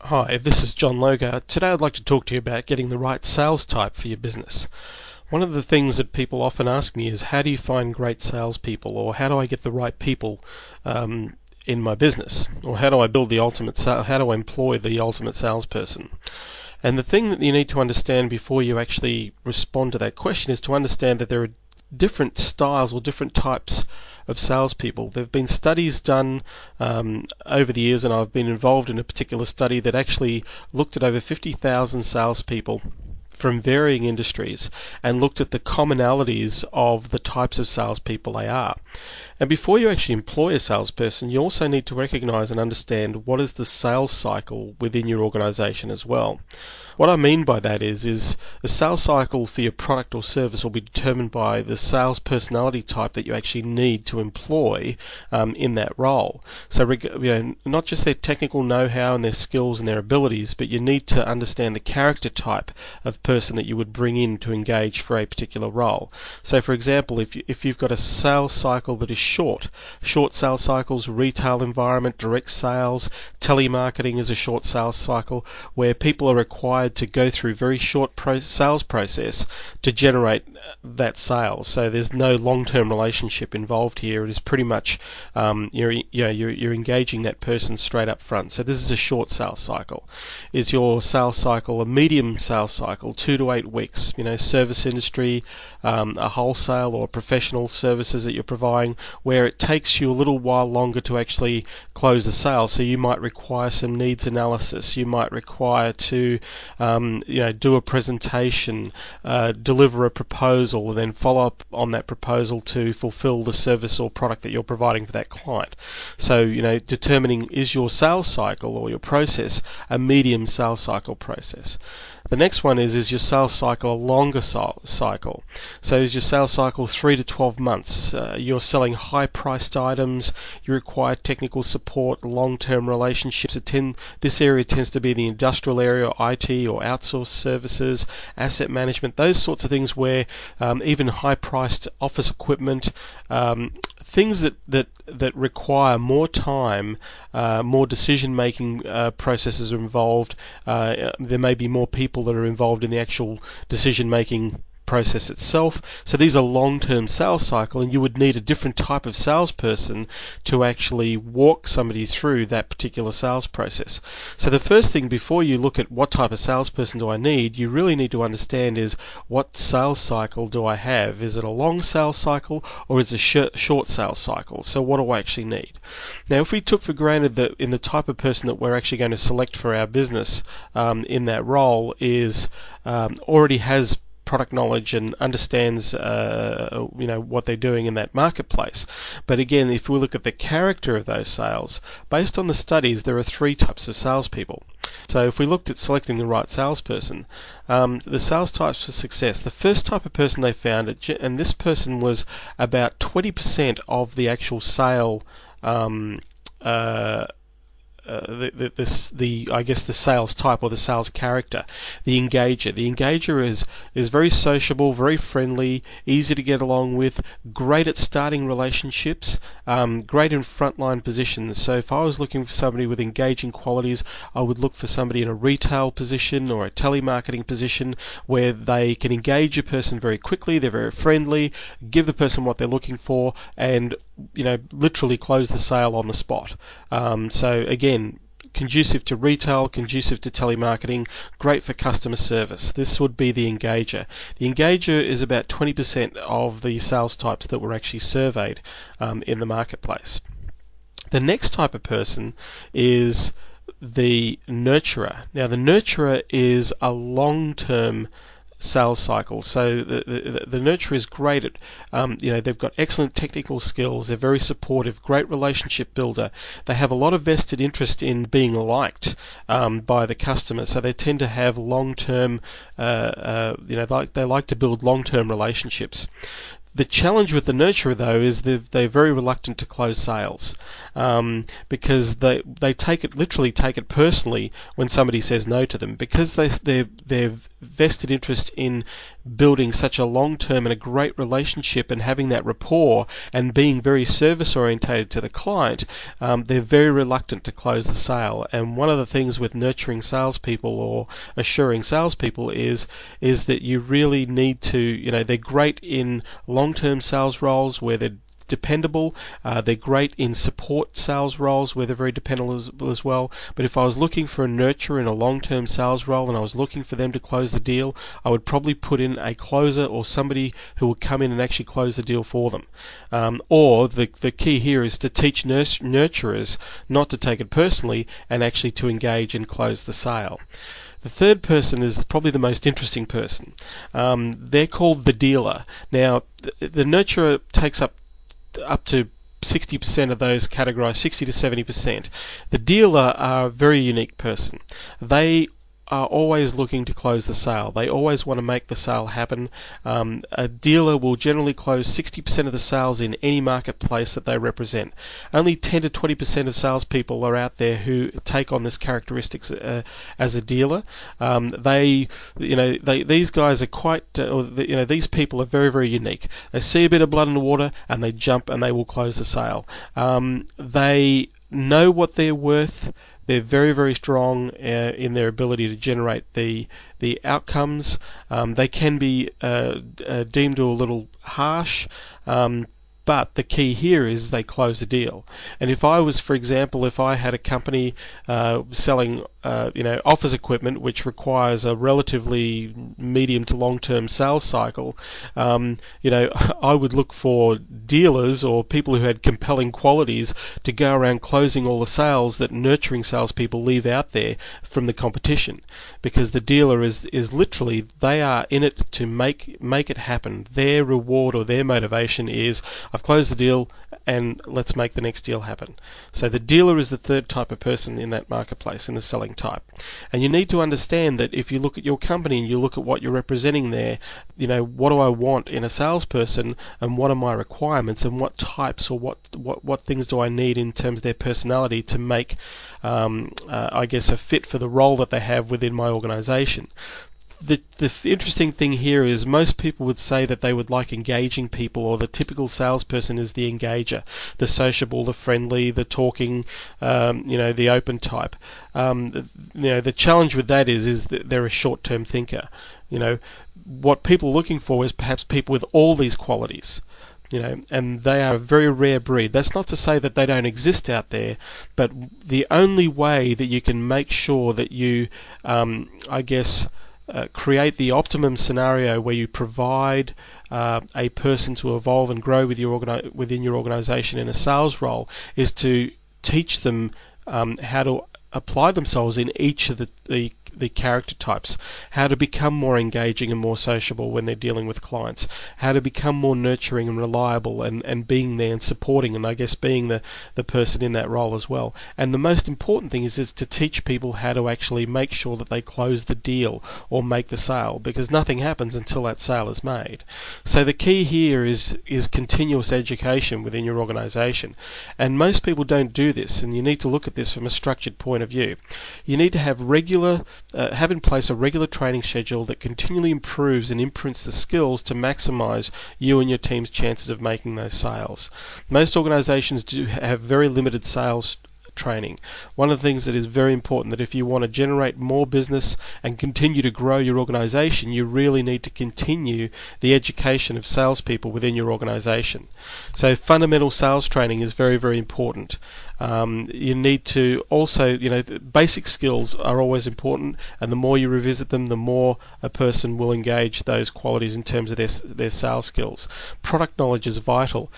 Hi, this is John Logar. Today I'd like to talk to you about getting the right sales type for your business. One of the things that people often ask me is, how do you find great salespeople, or how do I get the right people in my business, or how do I build the how do I employ the ultimate salesperson? And the thing that you need to understand before you actually respond to that question is to understand that there are different styles or different types of salespeople. There have been studies done over the years, and I've been involved in a particular study that actually looked at over 50,000 salespeople from varying industries and looked at the commonalities of the types of salespeople they are. And before you actually employ a salesperson, you also need to recognize and understand what is the sales cycle within your organization as well. What I mean by that is the sales cycle for your product or service will be determined by the sales personality type that you actually need to employ in that role. So, not just their technical know-how and their skills and their abilities, but you need to understand the character type of person that you would bring in to engage for a particular role. So, for example, if you've got a sales cycle that is short sales cycles, retail environment, direct sales, telemarketing is a short sales cycle where people are required to go through very short sales process to generate that sale. So there's no long-term relationship involved here. It is pretty much you're engaging that person straight up front. So this is a short sales cycle. Is your sales cycle a medium sales cycle, 2 to 8 weeks? Service industry, a wholesale or professional services that you're providing, where it takes you a little while longer to actually close the sale. So you might require some needs analysis. You might require to do a presentation, deliver a proposal, and then follow up on that proposal to fulfill the service or product that you're providing for that client. So, determining, is your sales cycle or your process a medium sales cycle process? The next one is your sales cycle a longer cycle? So is your sales cycle 3 to 12 months? You're selling high-priced items, you require technical support, long-term relationships. This area tends to be the industrial area, IT or outsourced services, asset management, those sorts of things where even high-priced office equipment, things that require more time, more decision-making processes are involved. There may be more people that are involved in the actual decision-making process itself. So these are long-term sales cycle, and you would need a different type of salesperson to actually walk somebody through that particular sales process. So the first thing, before you look at what type of salesperson do I need, you really need to understand is, what sales cycle do I have? Is it a long sales cycle or is it a short sales cycle? So what do I actually need? Now, if we took for granted that in the type of person that we're actually going to select for our business in that role is already has product knowledge and understands what they're doing in that marketplace. But again, if we look at the character of those sales, based on the studies, there are 3 types of salespeople. So if we looked at selecting the right salesperson, the sales types for success, the first type of person they found, and this person was about 20% of the actual sale, the sales type or the sales character, the engager. The engager is very sociable, very friendly, easy to get along with, great at starting relationships, great in frontline positions. So if I was looking for somebody with engaging qualities, I would look for somebody in a retail position or a telemarketing position where they can engage a person very quickly, they're very friendly, give the person what they're looking for, and literally close the sale on the spot. So again, conducive to retail, conducive to telemarketing, great for customer service. This would be the engager. The engager is about 20% of the sales types that were actually surveyed in the marketplace. The next type of person is the nurturer. Now, the nurturer is a long-term sales cycle. So the nurturer is great at, they've got excellent technical skills, they're very supportive, great relationship builder, they have a lot of vested interest in being liked by the customer, so they tend to have long-term, they like to build long-term relationships. The challenge with the nurturer, though, is that they're very reluctant to close sales because they literally take it personally when somebody says no to them, because they're vested interest in building such a long-term and a great relationship and having that rapport and being very service orientated to the client, they're very reluctant to close the sale. And one of the things with nurturing salespeople or assuring salespeople is that you really need to, they're great in long-term sales roles where they're dependable. They're great in support sales roles where they're very dependable as well. But if I was looking for a nurturer in a long-term sales role and I was looking for them to close the deal, I would probably put in a closer or somebody who would come in and actually close the deal for them. Or the key here is to teach nurturers not to take it personally and actually to engage and close the sale. The third person is probably the most interesting person. They're called the dealer. Now, the nurturer takes up to 60% of those categorized, 60 to 70%. The dealer are a very unique person. They are always looking to close the sale. They always want to make the sale happen. A dealer will generally close 60% of the sales in any marketplace that they represent. Only 10 to 20% of salespeople are out there who take on this characteristics as a dealer. These guys are quite, these people are very, very unique. They see a bit of blood in the water and they jump and they will close the sale. They know what they're worth. They're very, very strong in their ability to generate the outcomes. They can be deemed a little harsh, but the key here is they close the deal. And if I was, for example, if I had a company selling office equipment which requires a relatively medium to long-term sales cycle, I would look for dealers or people who had compelling qualities to go around closing all the sales that nurturing salespeople leave out there from the competition, because the dealer is literally, they are in it to make it happen. Their reward or their motivation is, I've closed the deal and let's make the next deal happen. So the dealer is the third type of person in that marketplace, in the selling type. And you need to understand that if you look at your company and you look at what you're representing there, what do I want in a salesperson and what are my requirements and what types or what things do I need in terms of their personality to make, a fit for the role that they have within my organization. The interesting thing here is most people would say that they would like engaging people, or the typical salesperson is the engager, the sociable, the friendly, the talking, the open type. The challenge with that is that they're a short-term thinker. What people are looking for is perhaps people with all these qualities. And they are a very rare breed. That's not to say that they don't exist out there, but the only way that you can make sure that you, create the optimum scenario where you provide a person to evolve and grow within your organization in a sales role is to teach them how to apply themselves in each of the character types, how to become more engaging and more sociable when they're dealing with clients, how to become more nurturing and reliable and being there and supporting and being the person in that role as well. And the most important thing is to teach people how to actually make sure that they close the deal or make the sale, because nothing happens until that sale is made. So the key here is continuous education within your organization. And most people don't do this, and you need to look at this from a structured point of view. You need to have have in place a regular training schedule that continually improves and imprints the skills to maximize you and your team's chances of making those sales. Most organizations do have very limited sales training. One of the things that is very important, that if you want to generate more business and continue to grow your organization, you really need to continue the education of salespeople within your organization. So fundamental sales training is very, very important. You need to also, basic skills are always important, and the more you revisit them, the more a person will engage those qualities in terms of their sales skills. Product knowledge is vital.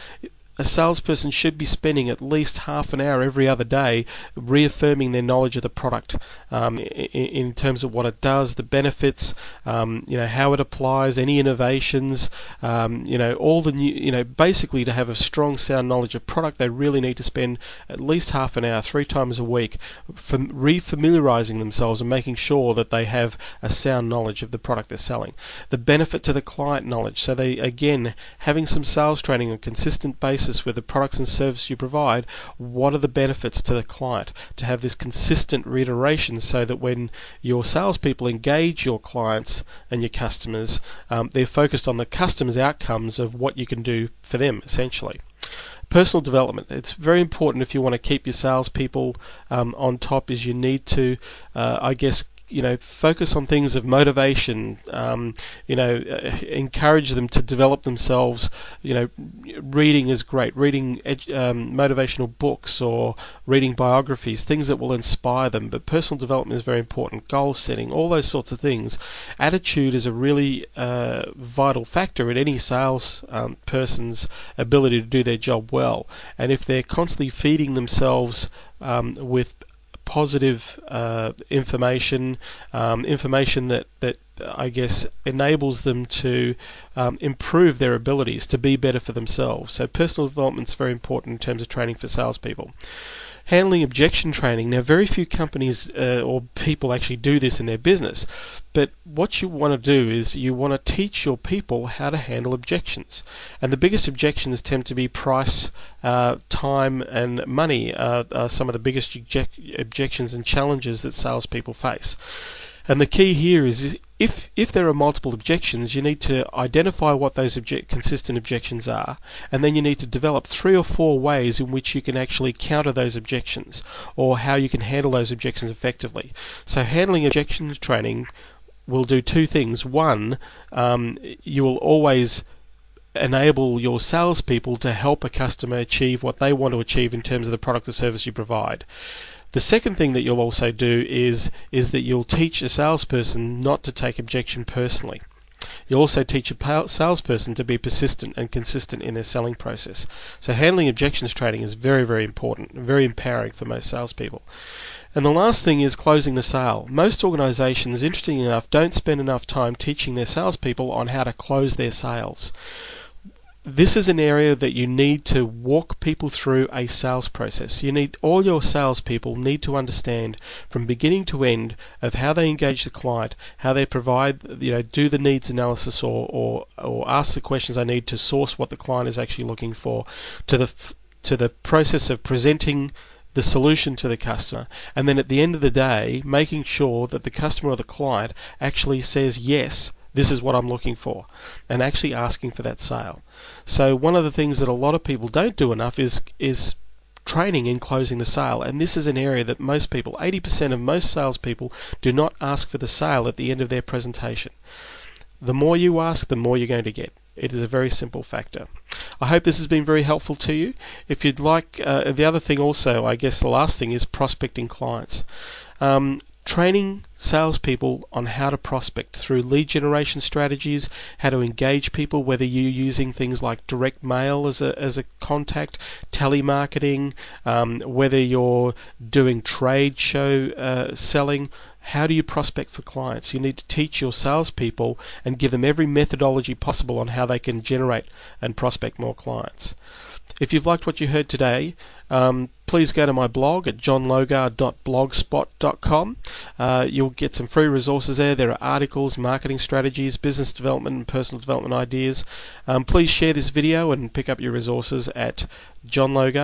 A salesperson should be spending at least half an hour every other day reaffirming their knowledge of the product in terms of what it does, the benefits, how it applies, any innovations, all the new, basically to have a strong, sound knowledge of product. They really need to spend at least half an hour, 3 times a week, refamiliarizing themselves and making sure that they have a sound knowledge of the product they're selling. The benefit to the client knowledge. So they, again, having some sales training on a consistent basis basis with the products and services you provide, what are the benefits to the client? To have this consistent reiteration so that when your salespeople engage your clients and your customers, they're focused on the customer's outcomes of what you can do for them, essentially. Personal development. It's very important if you want to keep your salespeople on top, is you need to, focus on things of motivation, encourage them to develop themselves. Reading is great. Reading motivational books or reading biographies, things that will inspire them. But personal development is very important. Goal setting, all those sorts of things. Attitude is a really vital factor in any sales person's ability to do their job well. And if they're constantly feeding themselves with positive information that I guess enables them to improve their abilities to be better for themselves. So personal development is very important in terms of training for salespeople. Handling objection training. Now, very few companies or people actually do this in their business, but what you want to do is you want to teach your people how to handle objections. And the biggest objections tend to be price, time, and money are some of the biggest objections and challenges that salespeople face. And the key here is if there are multiple objections, you need to identify what those consistent objections are, and then you need to develop 3 or 4 ways in which you can actually counter those objections, or how you can handle those objections effectively. So handling objections training will do 2 things. One, you will always enable your salespeople to help a customer achieve what they want to achieve in terms of the product or service you provide. The second thing that you'll also do is that you'll teach a salesperson not to take objection personally. You'll also teach a salesperson to be persistent and consistent in their selling process. So handling objections training is very, very important, very empowering for most salespeople. And the last thing is closing the sale. Most organizations, interestingly enough, don't spend enough time teaching their salespeople on how to close their sales. This is an area that you need to walk people through a sales process. All your salespeople need to understand from beginning to end of how they engage the client, how they provide, do the needs analysis or ask the questions they need to source what the client is actually looking for, to the process of presenting the solution to the customer, and then at the end of the day, making sure that the customer or the client actually says yes, this is what I'm looking for, and actually asking for that sale. So one of the things that a lot of people don't do enough is training in closing the sale, and this is an area that most people, 80% of most salespeople, do not ask for the sale at the end of their presentation. The more you ask, the more you're going to get. It is a very simple factor. I hope this has been very helpful to you. If you'd like, the other thing also, I guess the last thing is prospecting clients. Training salespeople on how to prospect through lead generation strategies, how to engage people, whether you're using things like direct mail as a contact, telemarketing, whether you're doing trade show selling. How do you prospect for clients? You need to teach your salespeople and give them every methodology possible on how they can generate and prospect more clients. If you've liked what you heard today, please go to my blog at johnlogar.blogspot.com. You'll get some free resources there. There are articles, marketing strategies, business development and personal development ideas. Please share this video and pick up your resources at John Logar.